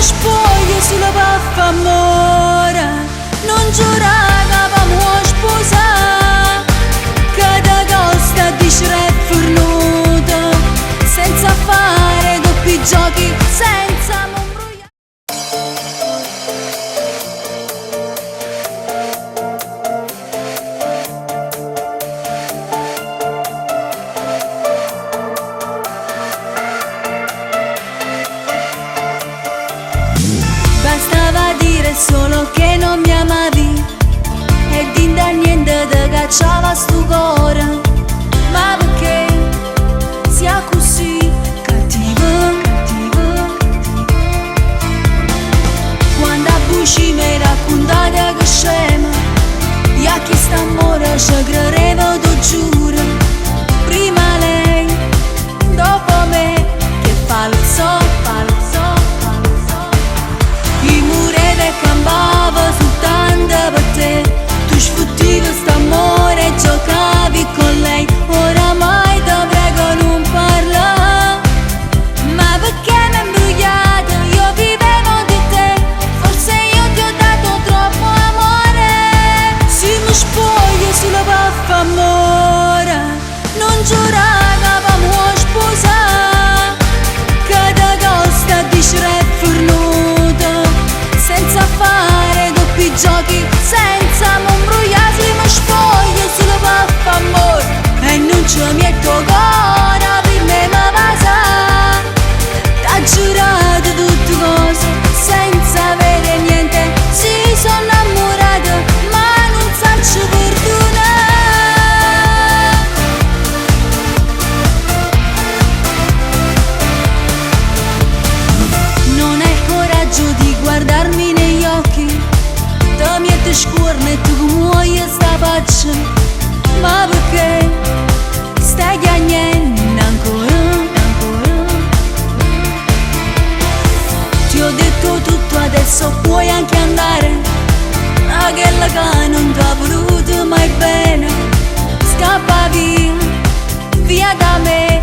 mi spoglio sulla paffa amore, non giurare che avamo sposare, che da costa dicere fornuto, senza fare doppi giochi, senza imbrogliare. Bastava dire solo che non mi amavi e din da niente te cacciava sto cuore. Ma perché sia così cattivo? Quando a buci mi raccontate che scema, e a chi sta amore ci credevo, tu giuro. Prima lei, dopo me, che falso. I muri che campavo soltanto per te, tu sfuttivi st'amore e giocavi con lei. Oramai ti prego non parla, ma perché mi hai imbrogliato? Io vivevo di te, forse io ti ho dato troppo amore. Se mi spoglio sulla paffa amore, non giurare che avamo sposare, che da costa dicere fornuto, senza fare doppi giochi, senza imbrogliare. Se mi spoglio sulla paffa amore e non ci metto ancora, per me mi pasa. T'ha giurato tutte cose senza avere niente, si sono innamorata ma non faccio perdonare. Non hai il coraggio di guardarmi negli occhi, ti metti scuorne e tu muoio sta faccia. Ma perché stai chiagnendo ancora? Ti ho detto tutto, adesso puoi anche andare, ma che la che non ti ha voluto mai bene, scappa via da me.